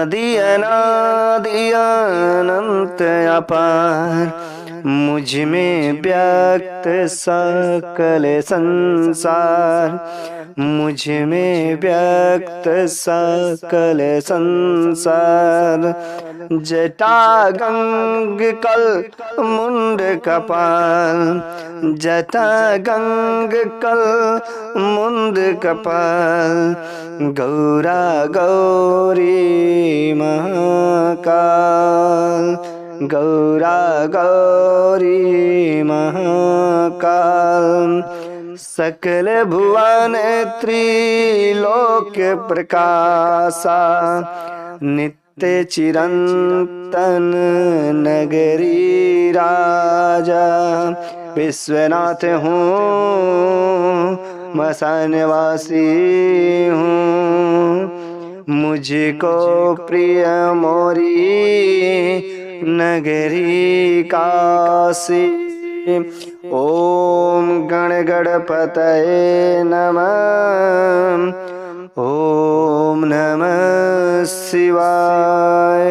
आदि अनादि अनंत अपार, मुझ में व्यक्त सकल संसार, मुझ में व्यक्त सकल संसार। जटा गंग कल मुंड कपाल, जटा गंग कल मुंड कपाल, गौरा गौरी महाकाल, गौरा गौरी महाकाल। सकल भुवन त्रिलोक प्रकाशा, नित्य चिरंतन नगरी राजा। विश्वनाथ हूँ मसानवासी हूँ, मुझको प्रिय मोरी नगरी काशी। ओम गण गणपतये नमः, ओम नमः शिवाय।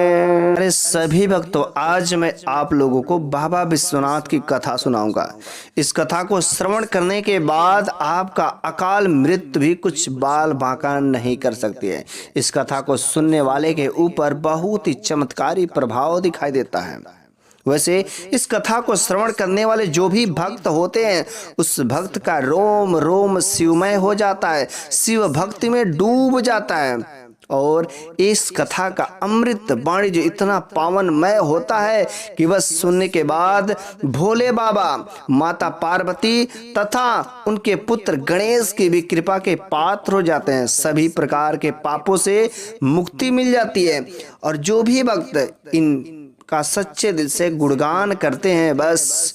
अरे सभी भक्तों, आज मैं आप लोगों को बाबा विश्वनाथ की कथा सुनाऊंगा। इस कथा को श्रवण करने के बाद आपका अकाल मृत्यु भी कुछ बाल बांका नहीं कर सकती है। इस कथा को सुनने वाले के ऊपर बहुत ही चमत्कारी प्रभाव दिखाई देता है। वैसे इस कथा को श्रवण करने वाले जो भी भक्त होते हैं, उस भक्त का रोम रोम शिवमय हो जाता है, शिव भक्ति में डूब जाता है। और इस कथा का अमृत वाणी जो इतना पावनमय होता है कि बस सुनने के बाद भोले बाबा, माता पार्वती तथा उनके पुत्र गणेश की भी कृपा के पात्र हो जाते हैं। सभी प्रकार के पापों से मुक्ति मिल जाती है। और जो भी भक्त इन का सच्चे दिल से गुणगान करते हैं, बस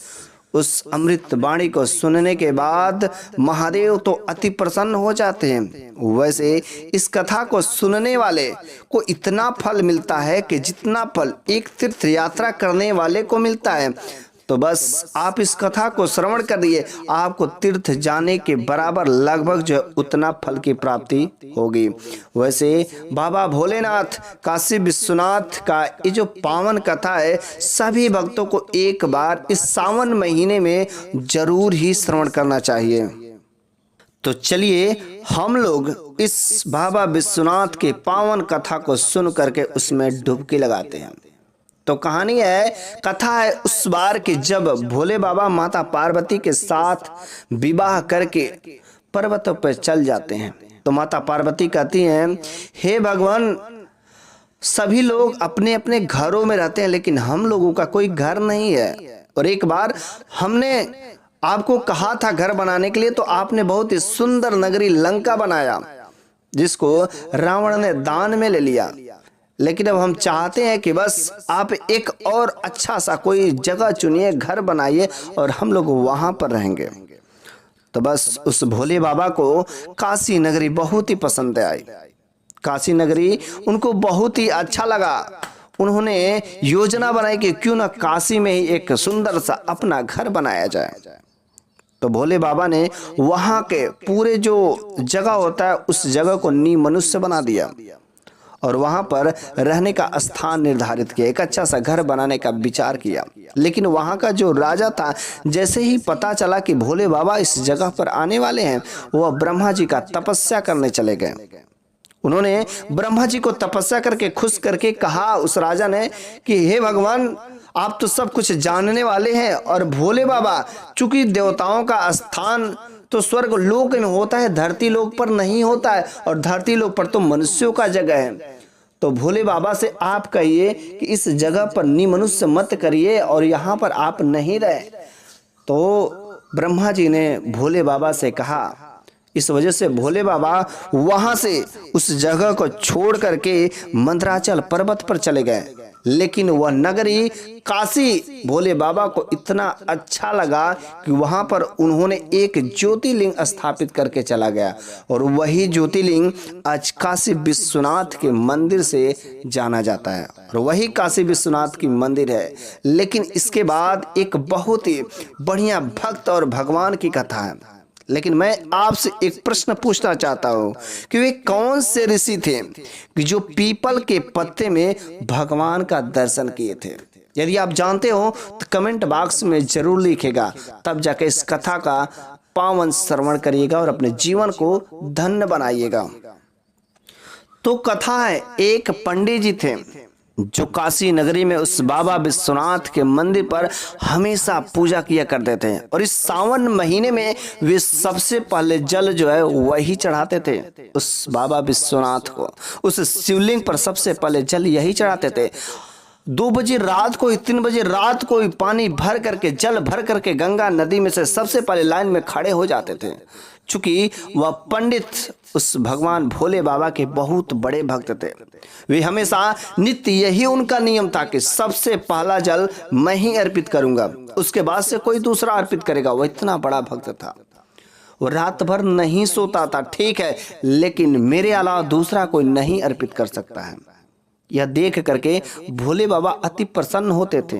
उस अमृत वाणी को सुनने के बाद महादेव तो अति प्रसन्न हो जाते हैं। वैसे इस कथा को सुनने वाले को इतना फल मिलता है कि जितना फल एक तीर्थ यात्रा करने वाले को मिलता है। तो बस आप इस कथा को श्रवण कर दिए, आपको तीर्थ जाने के बराबर लगभग जो उतना फल की प्राप्ति होगी। वैसे बाबा भोलेनाथ, काशी विश्वनाथ का ये जो पावन कथा है, सभी भक्तों को एक बार इस सावन महीने में जरूर ही श्रवण करना चाहिए। तो चलिए हम लोग इस बाबा विश्वनाथ के पावन कथा को सुन करके उसमें डुबकी लगाते हैं। तो कहानी है, कथा है उस बार कि जब भोले बाबा माता पार्वती के साथ विवाह करके पर्वतों पर चल जाते हैं। तो माता पार्वती कहती हैं, हे भगवान, सभी लोग अपने अपने घरों में रहते हैं, लेकिन हम लोगों का कोई घर नहीं है। और एक बार हमने आपको कहा था घर बनाने के लिए, तो आपने बहुत ही सुंदर नगरी लंका बनाया, जिसको रावण ने दान में ले लिया। लेकिन अब हम चाहते हैं कि बस आप एक और अच्छा सा कोई जगह चुनिए, घर बनाइए और हम लोग वहां पर रहेंगे। तो बस उस भोले बाबा को काशी नगरी बहुत ही पसंद आई। काशी नगरी उनको बहुत ही अच्छा लगा। उन्होंने योजना बनाई कि क्यों ना काशी में ही एक सुंदर सा अपना घर बनाया जाए। तो भोले बाबा ने वहां के पूरे जो जगह होता है, उस जगह को मनुष्य बना दिया और वहां पर रहने का स्थान निर्धारित किया, एक अच्छा सा घर बनाने का विचार किया। लेकिन वहां का जो राजा था, जैसे ही पता चला कि भोले बाबा इस जगह पर आने वाले हैं, वह ब्रह्मा जी का तपस्या करने चले गए। उन्होंने ब्रह्मा जी को तपस्या करके खुश करके कहा उस राजा ने कि हे भगवान, आप तो सब कुछ जानने वाले हैं, और भोले बाबा, चूंकि देवताओं का स्थान तो स्वर्ग लोक में होता है, धरती लोक पर नहीं होता है, और धरती लोक पर तो मनुष्यों का जगह है। तो भोले बाबा से आप कहिए कि इस जगह पर मनुष्य मत करिए और यहाँ पर आप नहीं रहे। तो ब्रह्मा जी ने भोले बाबा से कहा। इस वजह से भोले बाबा वहां से उस जगह को छोड़ करके मंदराचल पर्वत पर चले गए। लेकिन वह नगरी काशी भोले बाबा को इतना अच्छा लगा कि वहां पर उन्होंने एक ज्योतिर्लिंग स्थापित करके चला गया, और वही ज्योतिर्लिंग आज काशी विश्वनाथ के मंदिर से जाना जाता है, और वही काशी विश्वनाथ की मंदिर है। लेकिन इसके बाद एक बहुत ही बढ़िया भक्त और भगवान की कथा है। लेकिन मैं आपसे एक प्रश्न पूछना चाहता हूं कि वे कौन से ऋषि थे कि जो पीपल के पत्ते में भगवान का दर्शन किए थे? यदि आप जानते हो तो कमेंट बॉक्स में जरूर लिखिएगा, तब जाके इस कथा का पावन श्रवण करिएगा और अपने जीवन को धन्य बनाइएगा। तो कथा है, एक पंडित जी थे जो काशी नगरी में उस बाबा विश्वनाथ के मंदिर पर हमेशा पूजा किया करते थे, और इस सावन महीने में वे सबसे पहले जल जो है वही चढ़ाते थे उस बाबा विश्वनाथ को। उस शिवलिंग पर सबसे पहले जल यही चढ़ाते थे। 2 बजे रात को, 3 बजे रात को पानी भर करके, जल भर करके गंगा नदी में से सबसे पहले लाइन में खड़े हो जाते थे। चूंकि वह पंडित उस भगवान भोले बाबा के बहुत बड़े भक्त थे, वे हमेशा नित्य यही उनका नियम था कि सबसे पहला जल मैं ही अर्पित करूंगा, उसके बाद से कोई दूसरा अर्पित करेगा। वह इतना बड़ा भक्त था, वो रात भर नहीं सोता था, ठीक है, लेकिन मेरे अलावा दूसरा कोई नहीं अर्पित कर सकता है। यह देख करके भोले बाबा अति प्रसन्न होते थे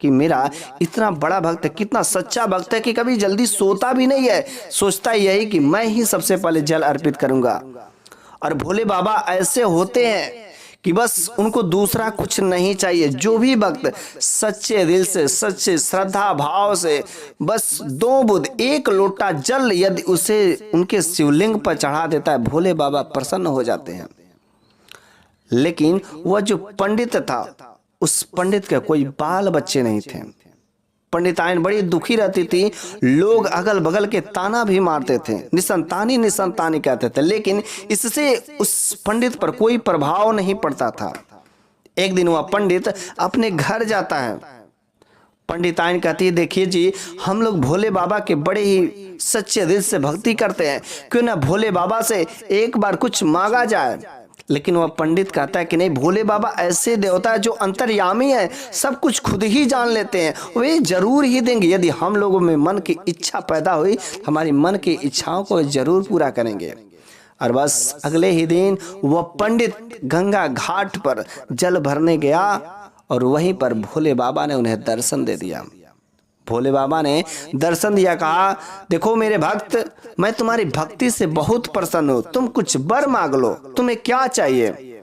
कि मेरा इतना बड़ा भक्त, कितना सच्चा भक्त है कि कभी जल्दी सोता भी नहीं है, सोचता यही कि मैं ही सबसे पहले जल अर्पित करूंगा। और भोले बाबा ऐसे होते हैं कि बस उनको दूसरा कुछ नहीं चाहिए। जो भी भक्त सच्चे दिल से, सच्चे श्रद्धा भाव से बस 2 बूंद, 1 लोटा जल यदि उसे उनके शिवलिंग पर चढ़ा देता है, भोले बाबा प्रसन्न हो जाते हैं। लेकिन वह जो पंडित था, उस पंडित के कोई बाल बच्चे नहीं थे। पंडिताइन बड़ी दुखी रहती थी, लोग अगल बगल के ताना भी मारते थे, निसंतानी निसंतानी कहते थे, लेकिन इससे उस पंडित पर कोई प्रभाव नहीं पड़ता था। एक दिन वह पंडित अपने घर जाता है। पंडिताइन कहती है, देखिए जी, हम लोग भोले बाबा के बड़े ही सच्चे दिल से भक्ति करते हैं, क्यों ना भोले बाबा से एक बार कुछ मांगा जाए। लेकिन वह पंडित कहता है कि नहीं, भोले बाबा ऐसे देवता है जो अंतर्यामी है, सब कुछ खुद ही जान लेते हैं, वे जरूर ही देंगे। यदि हम लोगों में मन की इच्छा पैदा हुई, हमारी मन की इच्छाओं को जरूर पूरा करेंगे। और बस अगले ही दिन वह पंडित गंगा घाट पर जल भरने गया और वहीं पर भोले बाबा ने उन्हें दर्शन दे दिया। भोले बाबा ने दर्शन दिया, कहा, देखो मेरे भक्त, मैं तुम्हारी भक्ति से बहुत प्रसन्न हूं, तुम कुछ वर मांग लो, तुम्हें क्या चाहिए?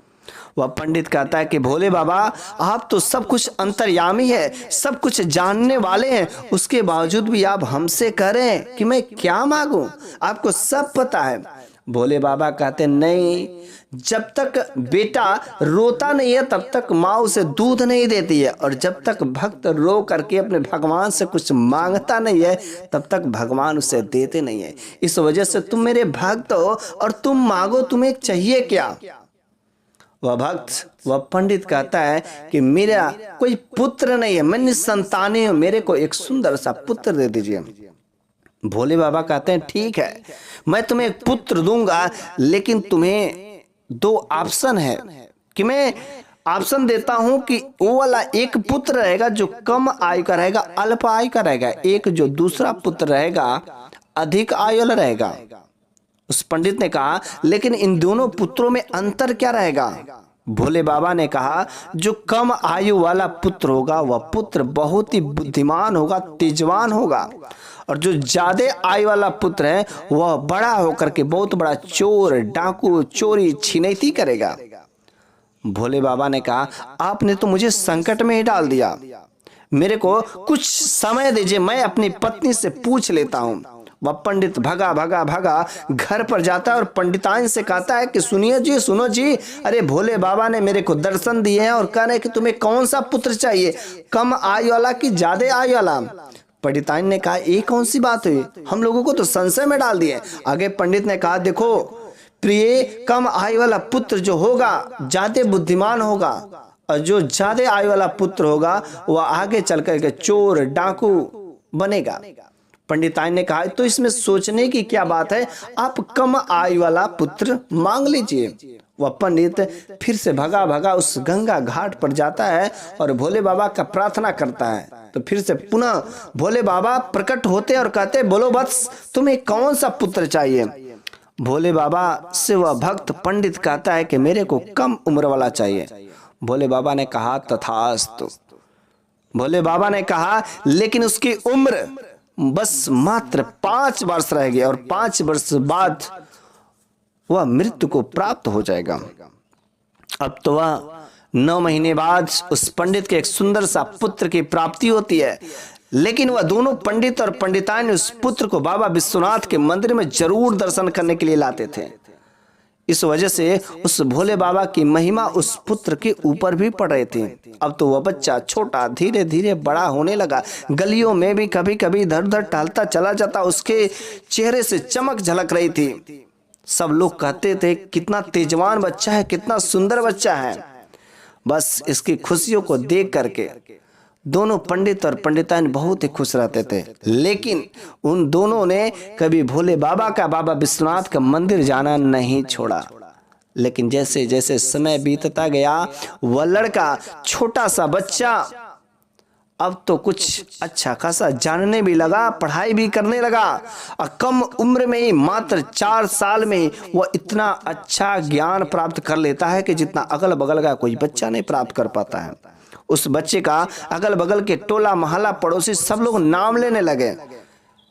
वह पंडित कहता है कि भोले बाबा, आप तो सब कुछ अंतर्यामी है, सब कुछ जानने वाले हैं, उसके बावजूद भी आप हमसे कह रहे हैं कि मैं क्या मांगूं? आपको सब पता है। भोले बाबा कहते, नहीं, जब तक बेटा रोता नहीं है तब तक माँ उसे दूध नहीं देती है, और जब तक भक्त रो करके अपने भगवान से कुछ मांगता नहीं है तब तक भगवान उसे देते नहीं है। इस वजह से तुम मेरे भक्त हो और तुम मांगो, तुम्हें चाहिए क्या? वह भक्त, वह पंडित कहता है कि मेरा कोई पुत्र नहीं है, मैं निसंतानी हूं, मेरे को एक सुंदर सा पुत्र दे दीजिए। भोले बाबा कहते हैं, ठीक है, मैं तुम्हें एक पुत्र दूंगा, लेकिन तुम्हें 2 ऑप्शन है कि मैं ऑप्शन देता हूं कि वो वाला एक पुत्र रहेगा जो कम आयु का रहेगा, अल्प आयु का रहेगा, एक जो दूसरा पुत्र रहेगा अधिक आयु वाला रहेगा। उस पंडित ने कहा, लेकिन इन दोनों पुत्रों में अंतर क्या रहेगा? भोले बाबा ने कहा, जो कम आयु वाला पुत्र होगा वह पुत्र बहुत ही बुद्धिमान होगा, तेजवान होगा, और जो ज्यादा आयु वाला पुत्र है वह बड़ा होकर के बहुत बड़ा चोर, डाकू, चोरी, छिनैती करेगा। भोले बाबा ने कहा, आपने तो मुझे संकट में ही डाल दिया, मेरे को कुछ समय दीजिए, मैं अपनी पत्नी से पूछ लेता हूँ। वह पंडित भगा भगा भगा घर पर जाता है और पंडिताइन से कहता है कि सुनिए जी, सुनो जी, अरे भोले बाबा ने मेरे को दर्शन दिए हैं और कह रहे हैं कि तुम्हें कौन सा पुत्र चाहिए, कम आयु वाला कि ज्यादा आयु वाला? पंडिताइन ने कहा, ये कौन सी बात हुई, हम लोगों को तो संशय में डाल दिए। आगे पंडित ने कहा, देखो प्रिय, कम आयु वाला पुत्र जो होगा ज्यादा बुद्धिमान होगा, और जो ज्यादा आयु वाला पुत्र होगा वह आगे चल करके चोर, डाकू बनेगा। पंडिताइन ने कहा, तो इसमें सोचने की क्या बात है, आप कम आयु वाला पुत्र मांग लीजिए। वह पंडित फिर से भगा भगा उस गंगा घाट पर जाता है और भोले बाबा का प्रार्थना करता है। तो फिर से पुनः भोले बाबा प्रकट होते और कहते, बोलो वत्स, तुम्हें कौन सा पुत्र चाहिए? भोले बाबा से वह भक्त पंडित कहता है कि मेरे को कम उम्र वाला चाहिए। भोले बाबा ने कहा, तथास्तु। भोले बाबा ने कहा, लेकिन उसकी उम्र बस मात्र 5 वर्ष रह गए और 5 वर्ष बाद वह मृत्यु को प्राप्त हो जाएगा। अब तो वह 9 महीने बाद उस पंडित के एक सुंदर सा पुत्र की प्राप्ति होती है, लेकिन वह दोनों पंडित और पंडिताइन उस पुत्र को बाबा विश्वनाथ के मंदिर में जरूर दर्शन करने के लिए लाते थे। इस वजह से उस भोले बाबा की महिमा उस पुत्र के ऊपर भी पड़ रही थी। अब तो वह बच्चा छोटा धीरे धीरे बड़ा होने लगा। गलियों में भी कभी कभी इधर उधर टहलता चला जाता। उसके चेहरे से चमक झलक रही थी। सब लोग कहते थे कितना तेजवान बच्चा है, कितना सुंदर बच्चा है। बस इसकी खुशियों को देख करके दोनों पंडित और पंडिताइन बहुत ही खुश रहते थे। लेकिन उन दोनों ने कभी भोले बाबा का, बाबा विश्वनाथ का मंदिर जाना नहीं छोड़ा। लेकिन जैसे जैसे समय बीतता गया, वह लड़का छोटा सा बच्चा अब तो कुछ अच्छा खासा जानने भी लगा, पढ़ाई भी करने लगा और कम उम्र में ही, मात्र 4 साल में ही वह इतना अच्छा ज्ञान प्राप्त कर लेता है कि जितना अगल बगल का कोई बच्चा नहीं प्राप्त कर पाता है। उस बच्चे का अगल बगल के टोला मोहल्ला पड़ोसी सब लोग नाम लेने लगे।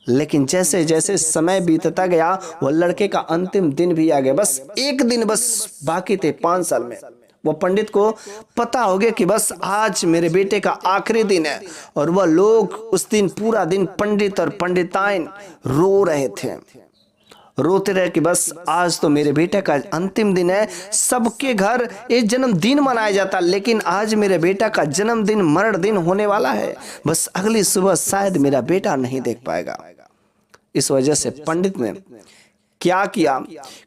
लेकिन जैसे जैसे समय बीतता गया, वह लड़के का अंतिम दिन भी आ गया। बस एक दिन बस बाकी थे 5 साल में। वो पंडित को पता हो गया कि बस आज मेरे बेटे का आखिरी दिन है। और वह लोग उस दिन पूरा दिन पंडित और पंडिताइन रो रहे थे, रोते रहे कि बस आज तो मेरे बेटे का अंतिम दिन है। सबके घर एक जन्मदिन मनाया जाता, लेकिन आज मेरे बेटा का जन्मदिन मरण दिन होने वाला है। बस अगली सुबह शायद मेरा बेटा नहीं देख पाएगा। इस वजह से पंडित ने क्या किया,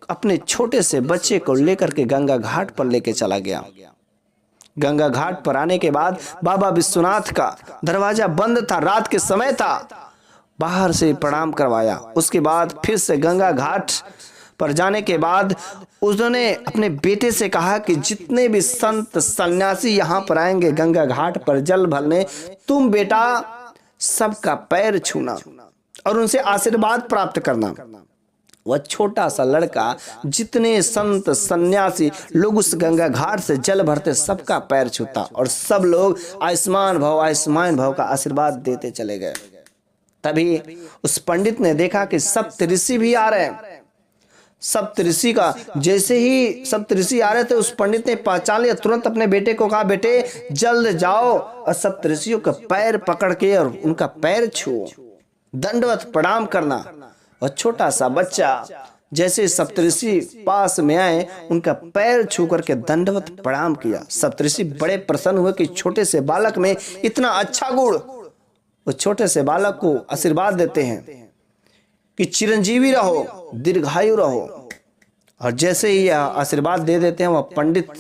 अपने छोटे से बच्चे को लेकर के गंगा घाट पर लेके चला गया। गंगा घाट पर आने के बाद बाबा विश्वनाथ का दरवाजा बंद था, रात के समय था। बाहर से प्रणाम करवाया। उसके बाद फिर से गंगा घाट पर जाने के बाद उन्होंने अपने बेटे से कहा कि जितने भी संत सन्यासी यहाँ पर आएंगे गंगा घाट पर जल भरने, तुम बेटा सबका पैर छूना और उनसे आशीर्वाद प्राप्त करना। वह छोटा सा लड़का जितने संत सन्यासी लोग उस गंगा घाट से जल भरते, सबका पैर छूता और सब लोग आयुष्मान भव का आशीर्वाद देते चले गए। तभी उस पंडित ने देखा कि सप्तऋषि भी आ रहे हैं। सप्तऋषि का जैसे ही सप्तऋषि आ रहे थे, उस पंडित ने पहचान लिया। तुरंत अपने बेटे को कहा, बेटे जल्द जाओ और सप्तऋषियों का पैर पकड़ के और उनका पैर छुओ, दंडवत प्रणाम करना। और छोटा सा बच्चा जैसे सप्तऋषि पास में आए, उनका पैर छू करके दंडवत प्रणाम किया। सप्तऋषि बड़े प्रसन्न हुए कि छोटे से बालक में इतना अच्छा गुण। वो छोटे से बालक को आशीर्वाद देते हैं कि चिरंजीवी रहो, दीर्घायु रहो। और जैसे ही यह आशीर्वाद दे देते हैं, वह पंडित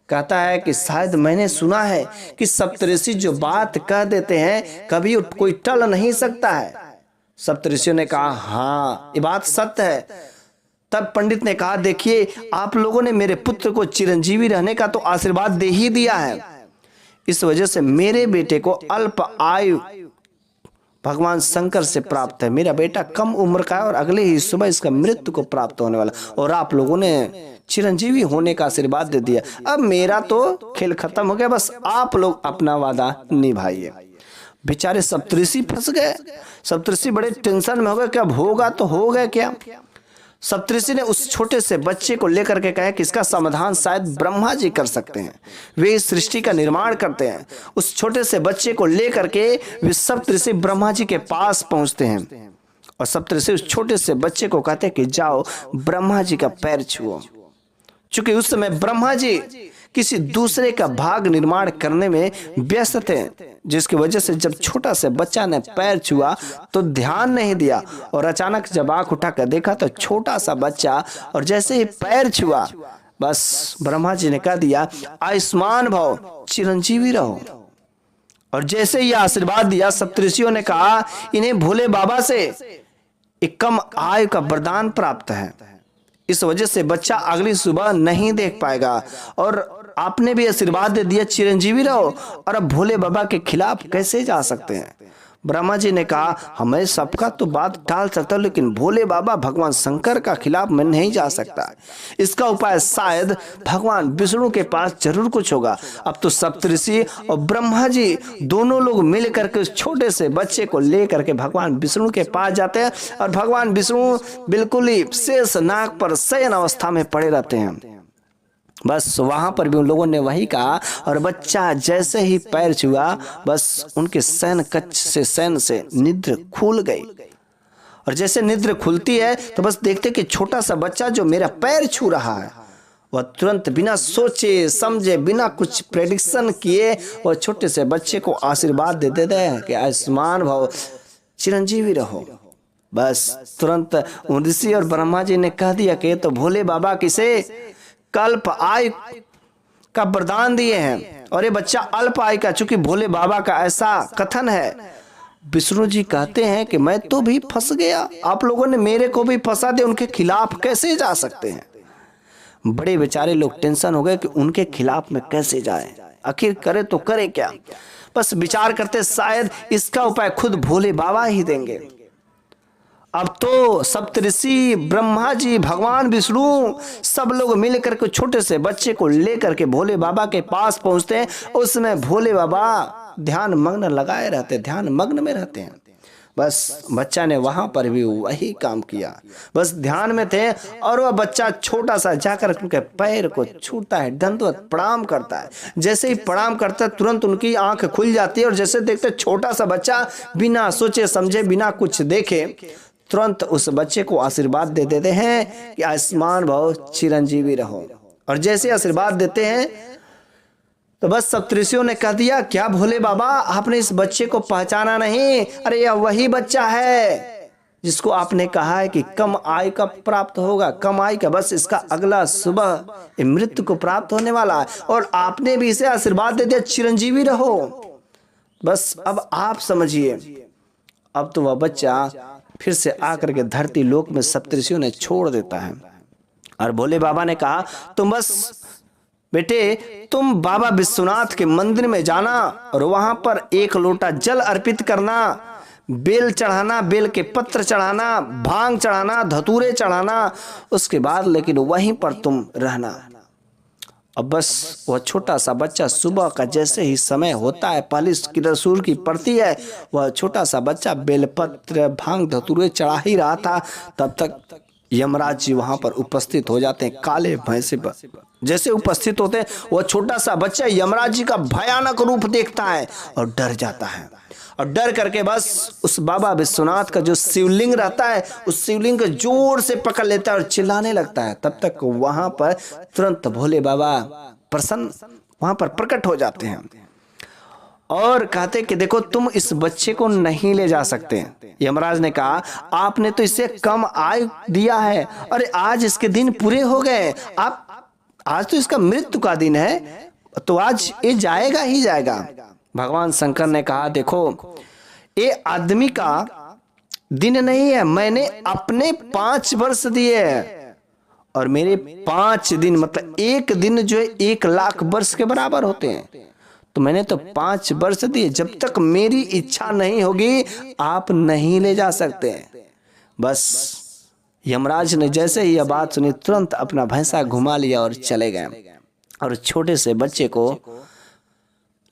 कहता है कि शायद मैंने सुना है कि सप्तऋषि जो बात कह देते हैं कभी कोई टल नहीं सकता है। सप्तऋषियों ने कहा, हाँ ये बात सत्य है। तब पंडित ने कहा, देखिए आप लोगों ने मेरे पुत्र को चिरंजीवी रहने का तो आशीर्वाद दे ही दिया है। इस वजह से मेरे बेटे को अल्प आयु भगवान शंकर से प्राप्त है। मेरा बेटा कम उम्र का है और अगले ही सुबह इसका मृत्यु को प्राप्त होने वाला, और आप लोगों ने चिरंजीवी होने का आशीर्वाद दे दिया। अब मेरा तो खेल खत्म हो गया, बस आप लोग अपना वादा निभाइए। बेचारे सप्तऋषि फंस गए। सप्तऋषि बड़े टेंशन में हो गए कि अब होगा तो हो गया क्या। सप्तऋषि ने उस छोटे से बच्चे को लेकर के कहा कि इसका समाधान शायद ब्रह्मा जी कर सकते हैं, वे इस सृष्टि का निर्माण करते हैं। उस छोटे से बच्चे को लेकर के वे सप्तऋषि ब्रह्मा जी के पास पहुंचते हैं और सप्तऋषि उस छोटे से बच्चे को कहते हैं कि जाओ ब्रह्मा जी का पैर छुओ। चूंकि उस समय ब्रह्मा जी किसी दूसरे का भाग निर्माण करने में व्यस्त थे, जिसकी वजह से जब छोटा से बच्चा ने पैर छुआ तो ध्यान नहीं दिया और अचानक जब आंख उठाकर देखा तो छोटा सा बच्चा, और जैसे ही पैर छुआ बस ब्रह्मा जी ने कह दिया, आयुष्मान भव, चिरंजीवी रहो। और जैसे ही आशीर्वाद दिया, सप्तऋषियों ने कहा इन्हें भोले बाबा से एक कम आयु का वरदान प्राप्त है, इस वजह से बच्चा अगली सुबह नहीं देख पाएगा। और आपने भी आशीर्वाद दे दिया चिरंजीवी रहो, और अब भोले बाबा के खिलाफ कैसे जा सकते हैं। ब्रह्मा जी ने कहा हमें सबका तो बात टाल सकता हूं, लेकिन भोले बाबा भगवान शंकर का खिलाफ मैं नहीं जा सकता। इसका उपाय शायद भगवान विष्णु के पास जरूर कुछ होगा। अब तो सप्तऋषि और ब्रह्मा जी दोनों लोग मिल करके उस छोटे से बच्चे को ले करके भगवान विष्णु के पास जाते हैं और भगवान विष्णु बिल्कुल ही शेष नाग पर शयन अवस्था में पड़े रहते हैं। बस वहां पर भी उन लोगों ने वही कहा और बच्चा जैसे ही पैर छुआ बस उनके शयन कक्ष से शयन से निद्र खुल गई। और जैसे निद्र खुलती है तो बस देखते कि छोटा सा बच्चा जो मेरा पैर छू रहा है वह तुरंत बिना सोचे समझे बिना कुछ प्रेडिक्शन किए वह छोटे से बच्चे को आशीर्वाद दे देते हैं कि आयुष्मान भव, चिरंजीवी रहो। बस तुरंत ऋषि और ब्रह्मा जी ने कह दिया कि तो भोले बाबा किसे कल्प आयु का वरदान दिए हैं और ये बच्चा अल्प आयु का, चूंकि भोले बाबा का ऐसा कथन है। विष्णु जी कहते हैं कि मैं तो भी फंस गया, आप लोगों ने मेरे को भी फंसा दिया, उनके खिलाफ कैसे जा सकते हैं। बड़े बेचारे लोग टेंशन हो गए कि उनके खिलाफ में कैसे जाए, आखिर करे तो करे क्या। बस विचार करते शायद इसका उपाय खुद भोले बाबा ही देंगे। अब तो सप्तऋषि ब्रह्मा जी भगवान विष्णु सब लोग मिलकर के छोटे से बच्चे को लेकर के भोले बाबा के पास पहुंचते हैं। उसमें भोले बाबा ध्यान मग्न लगाए रहते, ध्यान मग्न में रहते हैं। बस बच्चा ने वहां पर भी वही काम किया, बस ध्यान में थे और वह बच्चा छोटा सा जाकर उनके पैर को छूता है, दंडवत प्रणाम करता है। जैसे ही प्रणाम करता है तुरंत उनकी आंख खुल जाती है और जैसे देखते छोटा सा बच्चा बिना सोचे समझे बिना कुछ देखे तुरंत उस बच्चे को आशीर्वाद दे देते हैं कि आयुष्मान भव, चिरंजीवी रहो। और जैसे आशीर्वाद देते हैं तो बस सप्तऋषियों ने कह दिया क्या भोले बाबा आपने इस बच्चे को पहचाना नहीं? अरे यह वही बच्चा है जिसको आपने कहा है कि कम आयु का प्राप्त होगा, कम आयु का, बस इसका अगला सुबह मृत्यु को प्राप्त होने वाला है और आपने भी इसे आशीर्वाद दे दिया चिरंजीवी रहो। बस अब आप समझिए, अब तो वह बच्चा फिर से आकर के धरती लोक में सप्तऋषियों ने छोड़ देता है और भोले बाबा ने कहा तुम बस बेटे तुम बाबा विश्वनाथ के मंदिर में जाना और वहां पर 1 लोटा जल अर्पित करना, बेल चढ़ाना, बेल के पत्र चढ़ाना, भांग चढ़ाना, धतूरे चढ़ाना, उसके बाद लेकिन वहीं पर तुम रहना। अब बस वह छोटा सा बच्चा सुबह का जैसे ही समय होता है, पहली किरण सूर्य की पड़ती है, वह छोटा सा बच्चा बेलपत्र भांग धतूरे चढ़ा ही रहा था। तब तक यमराज जी वहां पर उपस्थित हो जाते हैं काले भैंसे पर। जैसे उपस्थित होते हैं वह छोटा सा बच्चा यमराज जी का भयानक रूप देखता है और डर जाता है और डर करके बस उस बाबा विश्वनाथ का जो शिवलिंग रहता है उस शिवलिंग को जोर से पकड़ लेता है और चिल्लाने लगता है। तब तक वहां पर तुरंत भोले बाबा प्रसन्न वहां पर प्रकट हो जाते हैं और कहते कि देखो तुम इस बच्चे को नहीं ले जा सकते। यमराज ने कहा आपने तो इसे कम आयु दिया है, अरे आज इसके दिन पूरे हो गए, आप आज तो इसका मृत्यु का दिन है, तो आज ये जाएगा ही जाएगा। भगवान शंकर ने कहा देखो ये आदमी का दिन नहीं है, मैंने अपने 5 वर्ष दिए हैं और मेरे 5 दिन मतलब एक दिन जो है 1 लाख वर्ष के बराबर होते हैं, तो मैंने तो 5 वर्ष दिए, जब तक मेरी इच्छा नहीं होगी आप नहीं ले जा सकते। बस यमराज ने जैसे ही यह बात सुनी तुरंत अपना भैंसा घुमा लिया और चले गए और छोटे से बच्चे को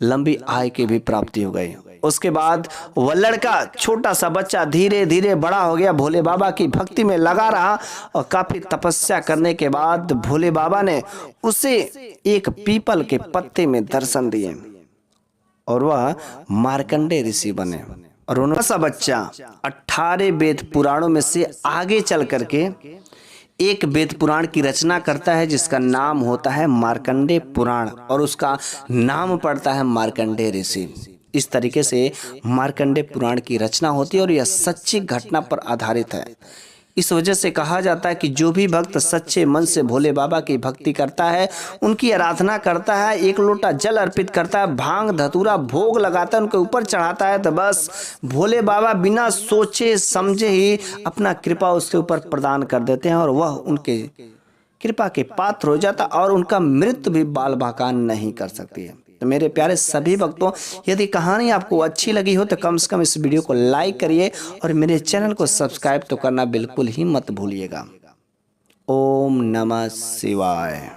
लंबी आयु की भी प्राप्ति हो गई। उसके बाद वह लड़का छोटा सा बच्चा धीरे धीरे बड़ा हो गया, भोले बाबा की भक्ति में लगा रहा और काफी तपस्या करने के बाद भोले बाबा ने उसे एक पीपल के पत्ते में दर्शन दिए और वह मार्कंडे ऋषि बने। और उन्होंने सा बच्चा 18 वेद पुराणों में से आगे चल करके एक वेद पुराण की रचना करता है जिसका नाम होता है मार्कंडे पुराण और उसका नाम पड़ता है मार्कंडे ऋषि। इस तरीके से मार्कंडे पुराण की रचना होती है और यह सच्ची घटना पर आधारित है। इस वजह से कहा जाता है कि जो भी भक्त सच्चे मन से भोले बाबा की भक्ति करता है, उनकी आराधना करता है, 1 लोटा जल अर्पित करता है, भांग धतूरा भोग लगाता है, उनके ऊपर चढ़ाता है, तो बस भोले बाबा बिना सोचे समझे ही अपना कृपा उसके ऊपर प्रदान कर देते हैं और वह उनके कृपा के पात्र हो जाता और उनका मृत्यु भी बाल बाकान नहीं कर सकती है। तो मेरे प्यारे सभी भक्तों, यदि कहानी आपको अच्छी लगी हो तो कम से कम इस वीडियो को लाइक करिए और मेरे चैनल को सब्सक्राइब तो करना बिल्कुल ही मत भूलिएगा। ओम नमः शिवाय।